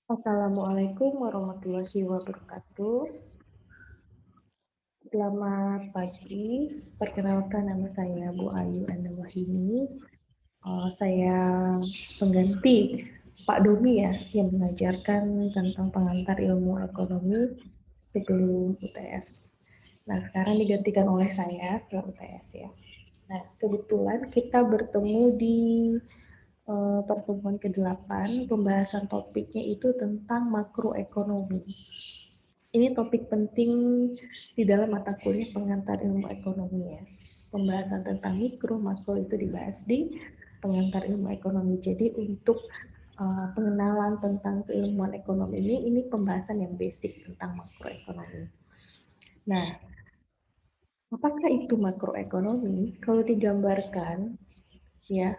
Assalamualaikum warahmatullahi wabarakatuh. Selamat pagi. Perkenalkan nama saya Bu Ayu Anda Wahini. Saya pengganti Pak Domi ya, yang mengajarkan tentang pengantar ilmu ekonomi sebelum UTS. Nah, sekarang digantikan oleh saya ke UTS ya. Nah, kebetulan kita bertemu di pertemuan ke-8, pembahasan topiknya itu tentang makroekonomi. Ini topik penting di dalam mata kuliah pengantar ilmu ekonomi ya. Pembahasan tentang mikro, makro itu dibahas di pengantar ilmu ekonomi. Jadi untuk pengenalan tentang keilmuan ekonomi ini pembahasan yang basic tentang makroekonomi. Nah, apakah itu makroekonomi? Kalau digambarkan ya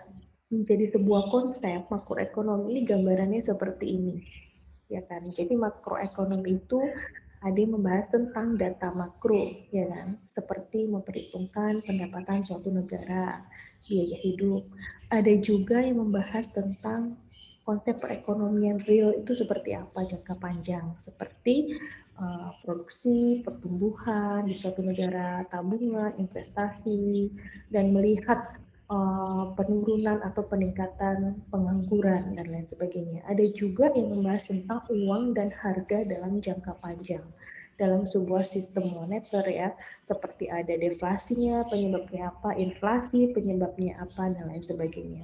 menjadi sebuah konsep makroekonomi ini gambarannya seperti ini. Ya kan. Jadi makroekonomi itu ada yang membahas tentang data makro, ya kan, seperti memperhitungkan pendapatan suatu negara, biaya hidup. Ada juga yang membahas tentang konsep perekonomian real itu seperti apa jangka panjang, seperti produksi, pertumbuhan di suatu negara, tabungan, investasi, dan melihat penurunan atau peningkatan pengangguran dan lain sebagainya. Ada juga yang membahas tentang uang dan harga dalam jangka panjang dalam sebuah sistem moneter ya, seperti ada deflasinya, penyebabnya apa, inflasi, penyebabnya apa, dan lain sebagainya.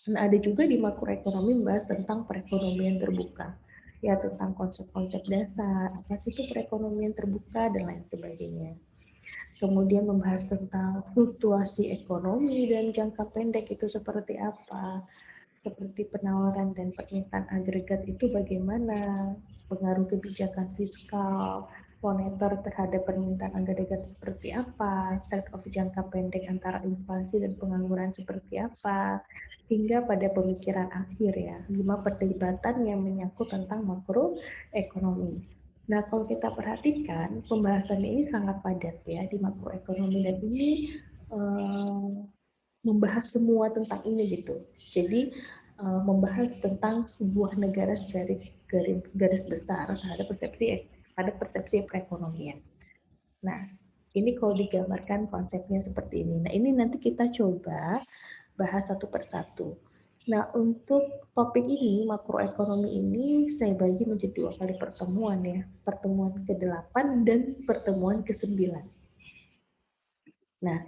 Nah, ada juga di makroekonomi membahas tentang perekonomian terbuka, ya tentang konsep-konsep dasar, apa sih itu perekonomian terbuka, dan lain sebagainya. Kemudian membahas tentang fluktuasi ekonomi dan jangka pendek itu seperti apa, seperti penawaran dan permintaan agregat itu bagaimana, pengaruh kebijakan fiskal, moneter terhadap permintaan agregat seperti apa, trade-off jangka pendek antara inflasi dan pengangguran seperti apa, hingga pada pemikiran akhir ya, 5 perdebatan yang menyangkut tentang makroekonomi. Nah, kalau kita perhatikan, pembahasannya ini sangat padat ya di makroekonomi dan ini membahas semua tentang ini gitu. Jadi membahas tentang sebuah negara secara garis besar terhadap persepsi perekonomian. Nah, ini kalau digambarkan konsepnya seperti ini. Nah, ini nanti kita coba bahas satu persatu. Nah, untuk topik ini, makroekonomi ini saya bagi menjadi 2 kali pertemuan ya. Pertemuan ke-8 dan pertemuan ke-9. Nah,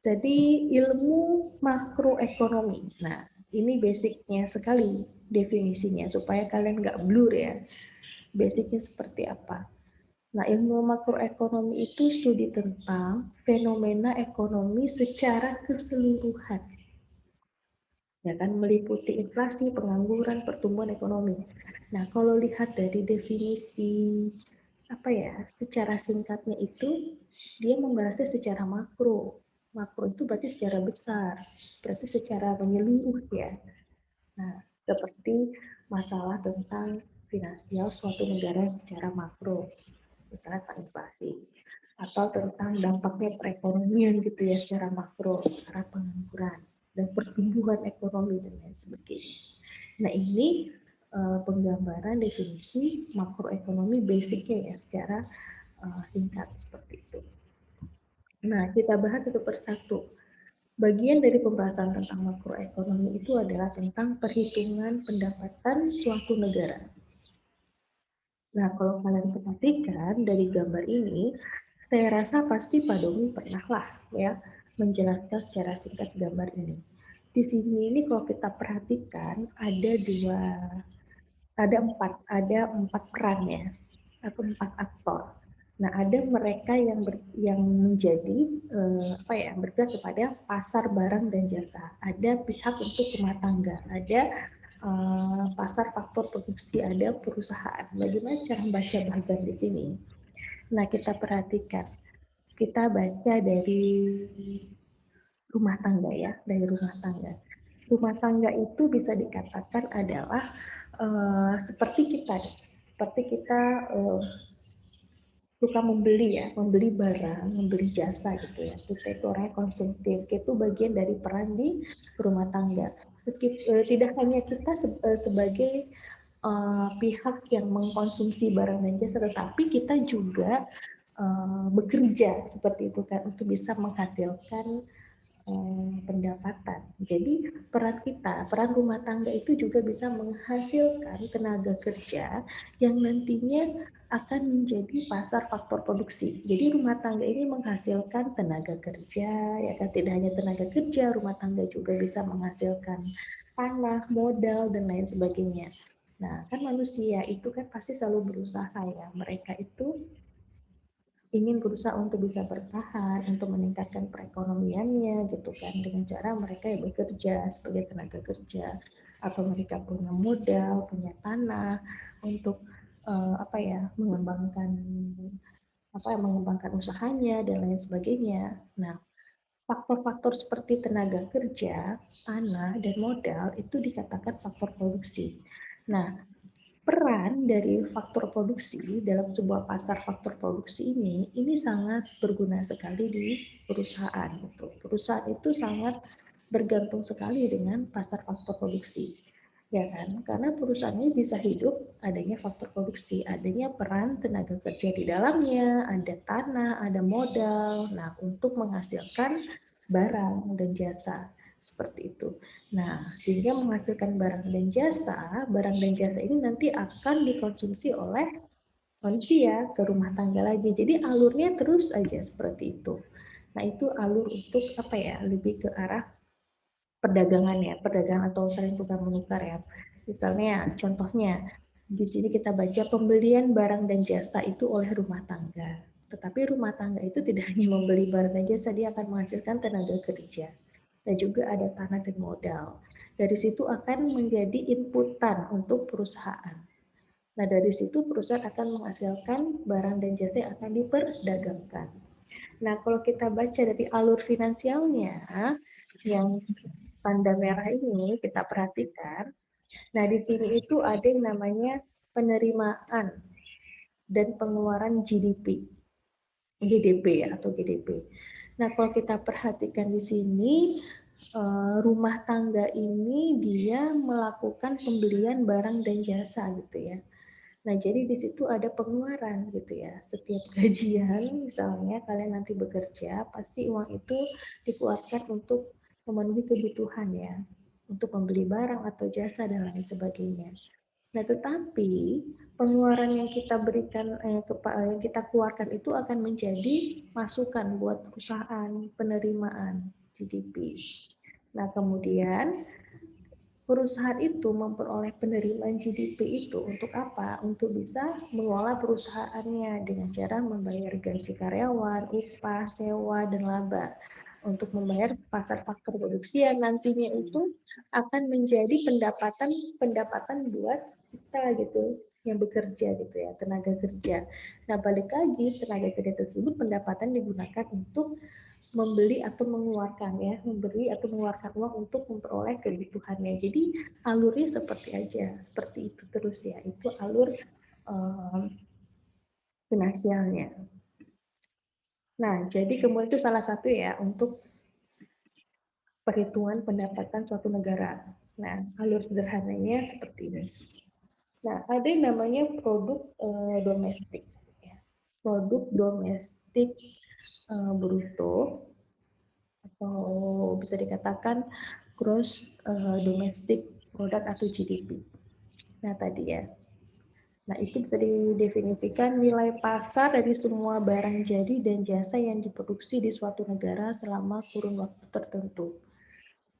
jadi ilmu makroekonomi. Nah, ini basicnya sekali definisinya supaya kalian nggak blur ya. Basicnya seperti apa? Nah, ilmu makroekonomi itu studi tentang fenomena ekonomi secara keseluruhan. Ya kan, meliputi inflasi, pengangguran, pertumbuhan ekonomi. Nah, kalau lihat dari definisi apa ya, secara singkatnya itu dia membahasnya secara makro. Makro itu berarti secara besar, berarti secara menyeluruh ya. Nah, seperti masalah tentang finansial suatu negara secara makro, misalnya tentang inflasi, atau tentang dampaknya perekonomian gitu ya secara makro, karena pengangguran dan pertumbuhan ekonomi dan lain sebagainya. Nah, ini penggambaran definisi makroekonomi basicnya ya secara singkat seperti itu. Nah, kita bahas satu persatu. Bagian dari pembahasan tentang makroekonomi itu adalah tentang perhitungan pendapatan suatu negara. Nah, kalau kalian perhatikan dari gambar ini, saya rasa pasti Pak Domi pernah lah ya menjelaskan secara singkat gambar ini. Di sini ini kalau kita perhatikan ada empat peran ya, atau 4 aktor. Nah, ada mereka yang menjadi bergerak kepada pasar barang dan jasa. Ada pihak untuk rumah tangga, ada pasar faktor produksi, ada perusahaan. Bagaimana cara membaca bagian di sini? Nah, kita perhatikan. Kita baca dari rumah tangga ya, dari rumah tangga. Rumah tangga itu bisa dikatakan adalah seperti kita suka membeli ya, membeli barang, membeli jasa gitu ya. Kita itu orangnya konsumtif, itu bagian dari peran di rumah tangga. tidak hanya kita sebagai pihak yang mengkonsumsi barang dan jasa, tetapi kita juga bekerja seperti itu kan untuk bisa menghasilkan pendapatan. Jadi peran rumah tangga itu juga bisa menghasilkan tenaga kerja yang nantinya akan menjadi pasar faktor produksi. Jadi rumah tangga ini menghasilkan tenaga kerja, ya kan, tidak hanya tenaga kerja, rumah tangga juga bisa menghasilkan tanah, modal, dan lain sebagainya. Nah, kan manusia itu kan pasti selalu berusaha ya. Mereka itu ingin berusaha untuk bisa bertahan, untuk meningkatkan perekonomiannya gitu kan, dengan cara mereka yang bekerja sebagai tenaga kerja, atau mereka punya modal, punya tanah untuk mengembangkan usahanya dan lain sebagainya. Nah, faktor-faktor seperti tenaga kerja, tanah, dan modal itu dikatakan faktor produksi. Nah, peran dari faktor produksi dalam sebuah pasar faktor produksi ini sangat berguna sekali di perusahaan. Gitu. Perusahaan itu sangat bergantung sekali dengan pasar faktor produksi, ya kan? Karena perusahaan ini bisa hidup adanya faktor produksi, adanya peran tenaga kerja di dalamnya, ada tanah, ada modal. Nah, untuk menghasilkan barang dan jasa seperti itu. Nah, sehingga menghasilkan barang dan jasa ini nanti akan dikonsumsi oleh manusia ke rumah tangga lagi. Jadi alurnya terus aja seperti itu. Nah, itu alur untuk lebih ke arah perdagangan ya, perdagangan atau saling tukar menukar ya. Misalnya, contohnya di sini kita baca pembelian barang dan jasa itu oleh rumah tangga. Tetapi rumah tangga itu tidak hanya membeli barang dan jasa, dia akan menghasilkan tenaga kerja dan juga ada tanah dan modal. Dari situ akan menjadi inputan untuk perusahaan. Nah, dari situ perusahaan akan menghasilkan barang dan jasa yang akan diperdagangkan. Nah, kalau kita baca dari alur finansialnya, yang tanda merah ini kita perhatikan, nah di sini itu ada yang namanya penerimaan dan pengeluaran GDP ya, atau GDP. Nah, kalau kita perhatikan di sini, rumah tangga ini dia melakukan pembelian barang dan jasa gitu ya. Nah, jadi di situ ada pengeluaran gitu ya. Setiap gajian, misalnya kalian nanti bekerja, pasti uang itu dikeluarkan untuk memenuhi kebutuhan ya, untuk membeli barang atau jasa dan lain sebagainya. Nah, tetapi pengeluaran yang kita berikan, yang kita keluarkan itu akan menjadi masukan buat perusahaan, penerimaan GDP. Nah, kemudian perusahaan itu memperoleh penerimaan GDP itu untuk apa? Untuk bisa mengelola perusahaannya dengan cara membayar gaji karyawan, upah, sewa, dan laba. Untuk membayar pasar faktor produksi yang nantinya itu akan menjadi pendapatan buat kita gitu, yang bekerja gitu ya, tenaga kerja. Nah, balik lagi tenaga kerja tersebut pendapatan digunakan untuk membeli atau mengeluarkan ya, memberi atau mengeluarkan uang untuk memperoleh kebutuhannya. Jadi alurnya seperti itu terus ya. Itu alur finansialnya. Nah, jadi kemudian itu salah satu ya untuk perhitungan pendapatan suatu negara. Nah, alur sederhananya seperti ini. Nah, ada yang namanya produk domestik. Ya. Produk domestik bruto, atau bisa dikatakan gross domestic product atau GDP. Nah, tadi ya. Nah, itu bisa didefinisikan nilai pasar dari semua barang jadi dan jasa yang diproduksi di suatu negara selama kurun waktu tertentu.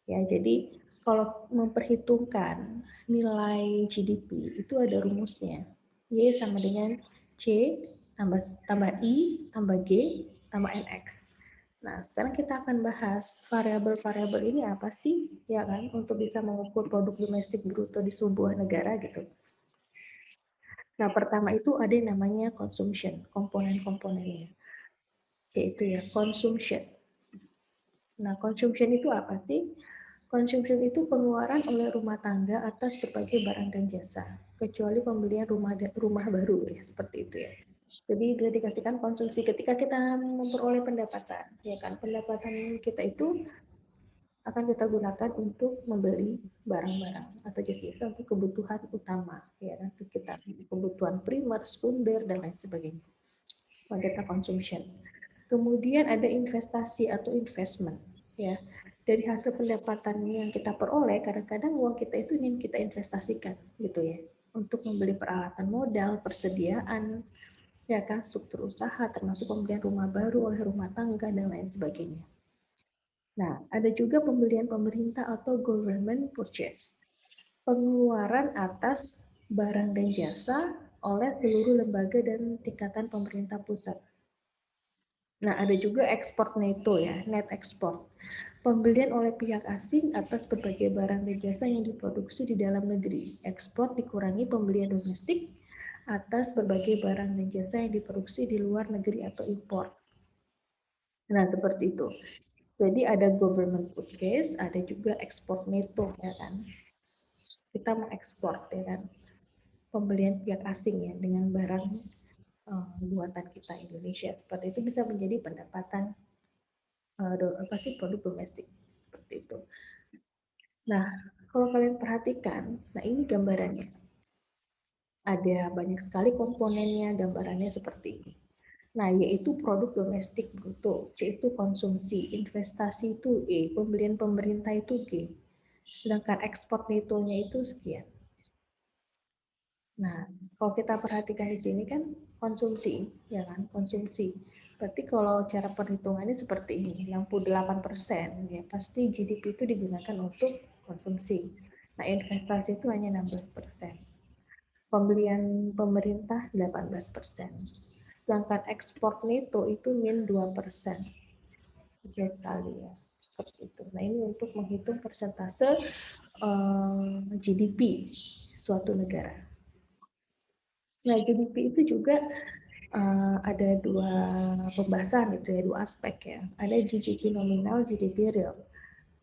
Ya, jadi kalau memperhitungkan nilai GDP itu ada rumusnya. Y sama dengan C tambah I tambah G tambah NX. Nah, sekarang kita akan bahas variabel-variabel ini apa sih, ya kan, untuk bisa mengukur produk domestik bruto di sebuah negara gitu. Nah, pertama itu ada yang namanya consumption, komponen-komponennya, yaitu ya consumption. Nah, consumption itu apa sih? Consumption itu pengeluaran oleh rumah tangga atas berbagai barang dan jasa, kecuali pembelian rumah baru ya, seperti itu ya. Jadi dia dikasihkan konsumsi ketika kita memperoleh pendapatan, ya kan? Pendapatan kita itu akan kita gunakan untuk membeli barang-barang atau jasa untuk kebutuhan utama, ya, untuk kita kebutuhan primer, sekunder, dan lain sebagainya. Data consumption. Kemudian ada investasi atau investment, ya. Dari hasil pendapatan yang kita peroleh, kadang-kadang uang kita itu ingin kita investasikan, gitu ya, untuk membeli peralatan modal, persediaan, ya kan, struktur usaha, termasuk pembelian rumah baru oleh rumah tangga dan lain sebagainya. Nah, ada juga pembelian pemerintah atau government purchase, pengeluaran atas barang dan jasa oleh seluruh lembaga dan tingkatan pemerintah pusat. Nah, ada juga ekspor neto ya, net export. Pembelian oleh pihak asing atas berbagai barang dan jasa yang diproduksi di dalam negeri. Ekspor dikurangi pembelian domestik atas berbagai barang dan jasa yang diproduksi di luar negeri atau impor. Nah, seperti itu. Jadi ada government purchase, ada juga ekspor neto ya kan. Kita mengekspor ya kan. Pembelian pihak asing ya dengan barang buatan kita Indonesia. Seperti itu bisa menjadi pendapatan apa sih produk domestik seperti itu. Nah, kalau kalian perhatikan, nah ini gambarannya. Ada banyak sekali komponennya, gambarannya seperti ini. Nah, yaitu produk domestik bruto, yaitu konsumsi, investasi itu E, pembelian pemerintah itu G. Sedangkan ekspor netonya itu sekian. Nah, kalau kita perhatikan di sini kan konsumsi, ya kan, konsumsi. Berarti kalau cara perhitungannya seperti ini, 68%, ya pasti GDP itu digunakan untuk konsumsi. Nah, investasi itu hanya 16%. Pembelian pemerintah 18%. Sedangkan ekspor neto itu min 2%. Kecil sekali ya. Seperti itu. Nah, ini untuk menghitung persentase GDP suatu negara. Nah, GDP itu juga ada dua pembahasan itu ya, dua aspek ya. Ada GDP nominal, GDP real.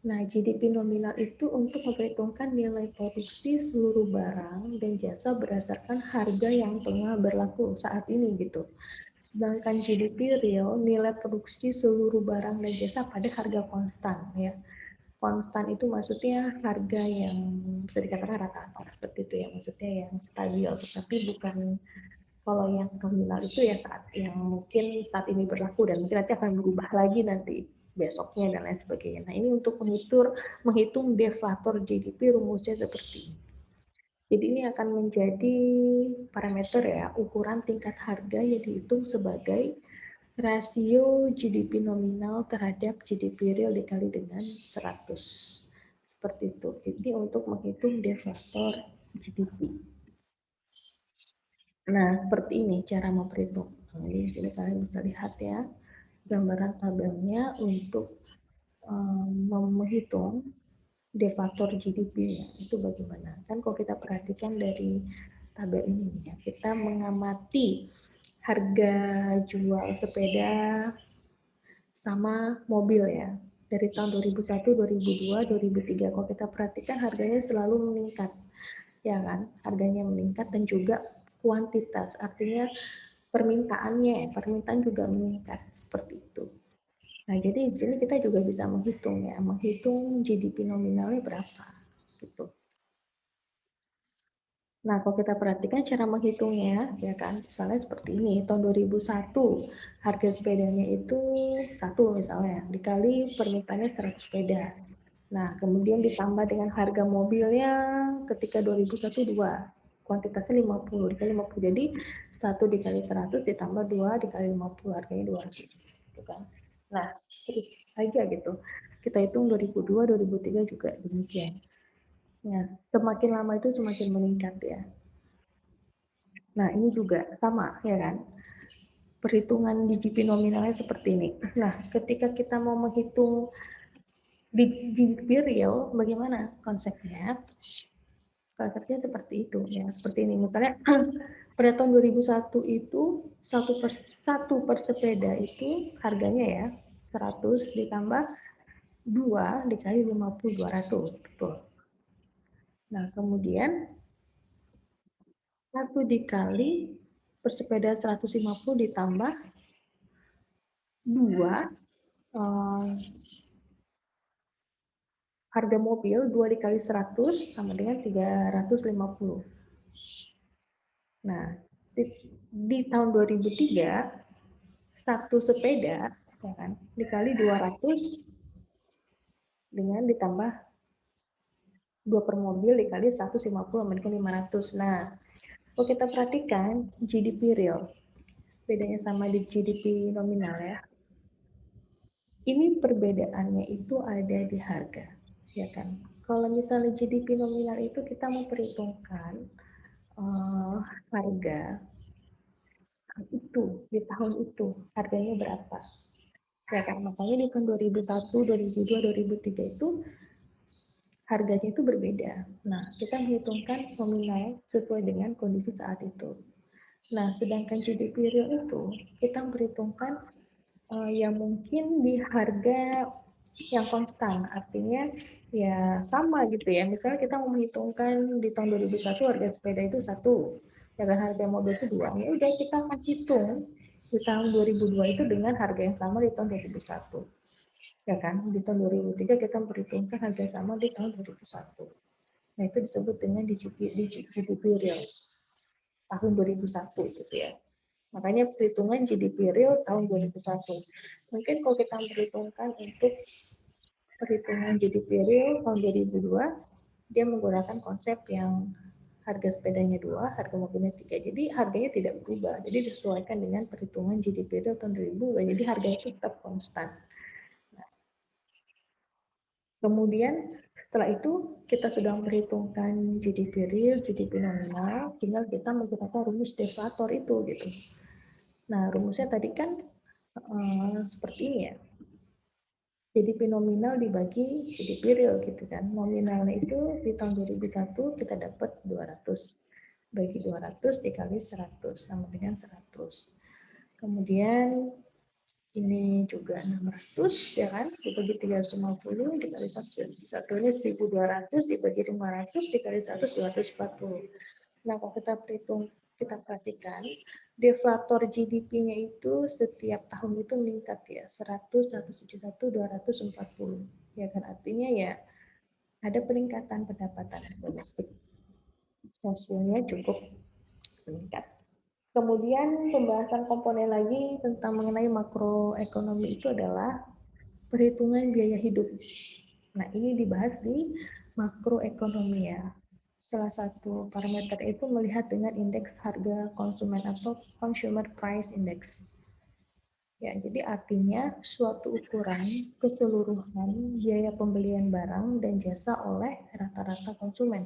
Nah, GDP nominal itu untuk memperhitungkan nilai produksi seluruh barang dan jasa berdasarkan harga yang tengah berlaku saat ini gitu. Sedangkan GDP real nilai produksi seluruh barang dan jasa pada harga konstan ya. Konstan itu maksudnya harga yang bisa dikatakan rata-rata seperti itu ya, maksudnya yang stabil, tapi bukan kalau yang nominal itu ya saat yang mungkin saat ini berlaku dan mungkin nanti akan berubah lagi nanti besoknya dan lain sebagainya. Nah, ini untuk menghitung deflator GDP rumusnya seperti ini. Jadi ini akan menjadi parameter ya, ukuran tingkat harga yang dihitung sebagai rasio GDP nominal terhadap GDP real dikali dengan 100. Seperti itu. Jadi untuk menghitung deflator GDP. Nah, seperti ini cara memperhitung. Nah, di sini kalian bisa lihat ya gambaran tabelnya untuk menghitung deflator GDP-nya itu bagaimana. Kan kalau kita perhatikan dari tabel ini ya, kita mengamati harga jual sepeda sama mobil ya. Dari tahun 2001, 2002, 2003 kalau kita perhatikan harganya selalu meningkat. Ya kan? Harganya meningkat dan juga kuantitas, artinya permintaan juga meningkat seperti itu. Nah, jadi di sini kita juga bisa menghitung ya, menghitung GDP nominalnya berapa gitu. Nah, kalau kita perhatikan cara menghitungnya, ya kan, misalnya seperti ini, tahun 2001 harga sepedanya itu 1 misalnya, dikali permintaannya 100 sepeda. Nah, kemudian ditambah dengan harga mobilnya ketika 2001 2, kuantitasnya 50, dikali 50. Jadi 1 dikali 100 ditambah 2 dikali 50, harganya 200. Gitu kan. Nah, terus aja gitu. Kita hitung 2002, 2003 juga demikian. Ya, semakin lama itu semakin meningkat ya. Nah, ini juga sama ya kan. Perhitungan GDP nominalnya seperti ini. Nah, ketika kita mau menghitung GDP real, bagaimana konsepnya? Konsepnya seperti itu ya, seperti ini. Misalnya pada tahun 2001 itu satu per sepeda itu harganya ya 100 ditambah 2 dikali 50, 200. Betul. Nah, kemudian 1 dikali persepeda 150 ditambah 2 harga mobil 2 dikali 100 sama dengan 350. Nah, di tahun 2003 satu sepeda ya kan dikali 200 dengan ditambah 2 per mobil dikali 150 sama dengan 500. Nah, kalau kita perhatikan GDP real, bedanya sama di GDP nominal ya. Ini perbedaannya itu ada di harga, ya kan? Kalau misalnya GDP nominal itu kita memperhitungkan harga itu di tahun itu harganya berapa, ya kan? Makanya di tahun 2001, 2002, 2003 itu harganya itu berbeda. Nah, kita menghitungkan nominal sesuai dengan kondisi saat itu. Nah, sedangkan GDP real itu kita memperhitungkan yang mungkin di harga yang konstan, artinya ya sama gitu ya. Misalnya kita mau menghitungkan di tahun 2001 harga sepeda itu 1, ya kan harga mobil itu 2. Ya udah kita akan hitung di tahun 2002 itu dengan harga yang sama di tahun 2001. Ya kan, di tahun 2003 kita memperhitungkan harga yang sama di tahun 2001. Nah, itu disebut dengan GDP real tahun 2001 gitu ya. Makanya perhitungan GDP real tahun 2001. Mungkin kalau kita perhitungkan untuk perhitungan GDP real tahun 2002, dia menggunakan konsep yang harga sepedanya 2, harga mobilnya 3. Jadi harganya tidak berubah. Jadi disesuaikan dengan perhitungan GDP real tahun 2002. Jadi harganya itu tetap konstan. Nah, kemudian setelah itu kita sudah memperhitungkan GDP real, GDP nominal, tinggal kita menggunakan rumus deflator itu gitu. Nah, rumusnya tadi kan seperti ini ya. GDP nominal dibagi GDP real gitu kan. Nominalnya itu di tahun 2001 kita dapat 200. Bagi 200 dikali 100 sama dengan 100. Kemudian ini juga 600 ya kan, dibagi 350 dikali 1, satunya 1200 dibagi 500 dikali 100, 240. Nah, kalau kita perhitung, kita perhatikan deflator GDP-nya itu setiap tahun itu meningkat ya, 100, 171, 240. Ya kan, artinya ya ada peningkatan pendapatan domestik. Hasilnya cukup meningkat. Kemudian pembahasan komponen lagi tentang mengenai makroekonomi itu adalah perhitungan biaya hidup. Nah, ini dibahas di makroekonomi ya. Salah satu parameter itu melihat dengan indeks harga konsumen atau consumer price index. Ya, jadi artinya suatu ukuran keseluruhan biaya pembelian barang dan jasa oleh rata-rata konsumen.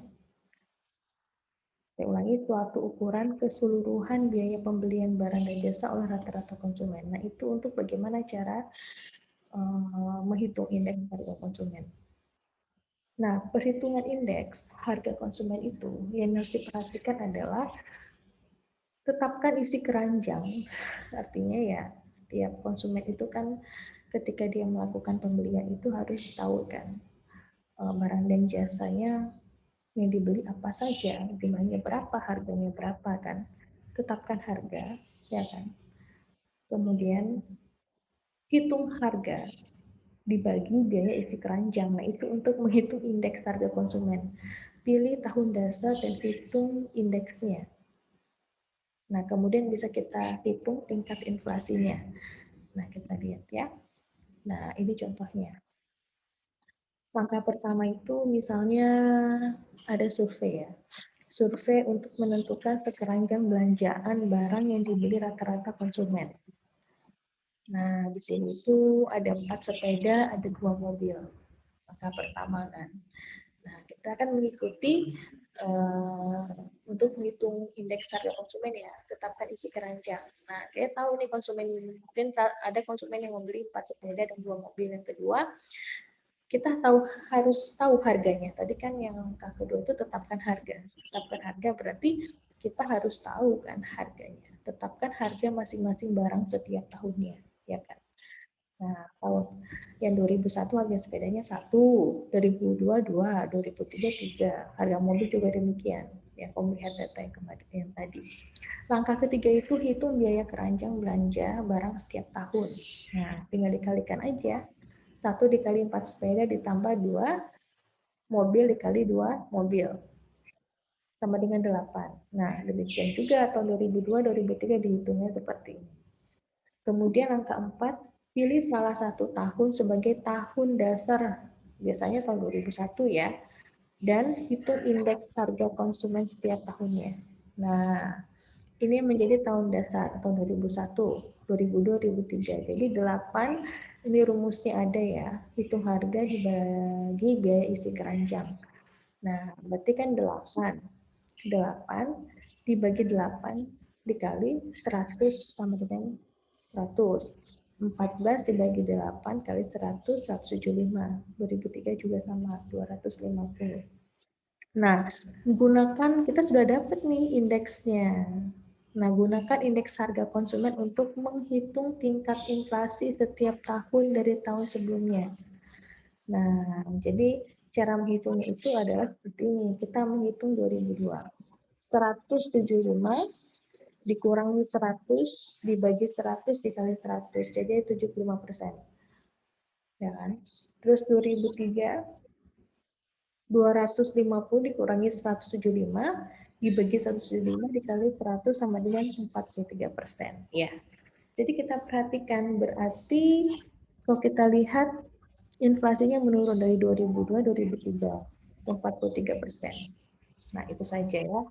Saya ulangi, suatu ukuran keseluruhan biaya pembelian barang dan jasa oleh rata-rata konsumen. Nah, itu untuk bagaimana cara menghitung indeks harga konsumen. Nah, perhitungan indeks harga konsumen itu yang harus diperhatikan adalah tetapkan isi keranjang. Artinya ya, tiap konsumen itu kan ketika dia melakukan pembelian itu harus tahu kan barang dan jasanya yang dibeli apa saja, jumlahnya berapa, harganya berapa kan. Tetapkan harga, ya kan. Kemudian hitung harga dibagi biaya isi keranjang. Nah, itu untuk menghitung indeks harga konsumen. Pilih tahun dasar dan hitung indeksnya. Nah, kemudian bisa kita hitung tingkat inflasinya. Nah, kita lihat ya. Nah, ini contohnya. Langkah pertama itu misalnya ada survei ya. Survei untuk menentukan sekeranjang belanjaan barang yang dibeli rata-rata konsumen. Nah, di sini itu ada 4 sepeda, ada 2 mobil. Langkah pertama kan. Nah, kita akan mengikuti untuk menghitung indeks harga konsumen ya, tetapkan isi keranjang. Nah, dia tahu nih konsumen, mungkin ada konsumen yang membeli 4 sepeda dan 2 mobil. Yang kedua, kita harus tahu harganya. Tadi kan yang langkah kedua itu tetapkan harga. Tetapkan harga berarti kita harus tahu kan harganya. Tetapkan harga masing-masing barang setiap tahunnya, ya kan. Nah, kalau yang 2001 harga sepedanya 1, 2002 2, 2003 3. Harga mobil juga demikian. Ya, kamu lihat data yang kemarin yang tadi. Langkah ketiga itu hitung biaya keranjang belanja barang setiap tahun. Nah, tinggal dikalikan aja. 1 dikali 4 sepeda ditambah 2 mobil dikali 2 mobil. Sama dengan 8. Nah, demikian juga tahun 2002, 2003 dihitungnya seperti ini. Kemudian angka 4, pilih salah satu tahun sebagai tahun dasar. Biasanya tahun 2001 ya. Dan hitung indeks harga konsumen setiap tahunnya. Nah, ini menjadi tahun dasar tahun 2001, 2002, 2003. Jadi 8 ini rumusnya ada ya. Hitung harga dibagi biaya isi keranjang. Nah, berarti kan 8. 8 dibagi 8 dikali 100 sama dengan 100. 14 dibagi 8 kali 100, 175. 2003 juga sama, 250. Nah, gunakan, kita sudah dapat nih indeksnya. Nah, gunakan indeks harga konsumen untuk menghitung tingkat inflasi setiap tahun dari tahun sebelumnya. Nah, jadi cara menghitungnya itu adalah seperti ini. Kita menghitung 2002. 175 dikurangi 100 dibagi 100 dikali 100. Jadi 75%. Ya kan? Terus 2003 250 dikurangi 175 dibagi 175 dikali 100 sama dengan 43%. Ya. Jadi kita perhatikan, berarti kalau kita lihat inflasinya menurun dari 2002 2003 43%. Nah, itu saja ya.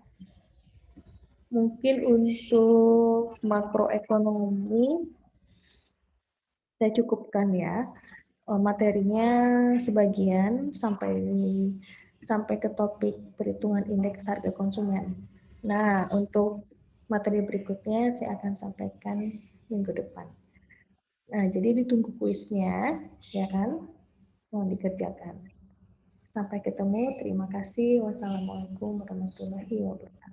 Mungkin untuk makroekonomi saya cukupkan ya. Materinya sebagian sampai ke topik perhitungan indeks harga konsumen. Nah, untuk materi berikutnya saya akan sampaikan minggu depan. Nah, jadi ditunggu kuisnya, ya kan? Mohon dikerjakan. Sampai ketemu. Terima kasih. Wassalamualaikum warahmatullahi wabarakatuh.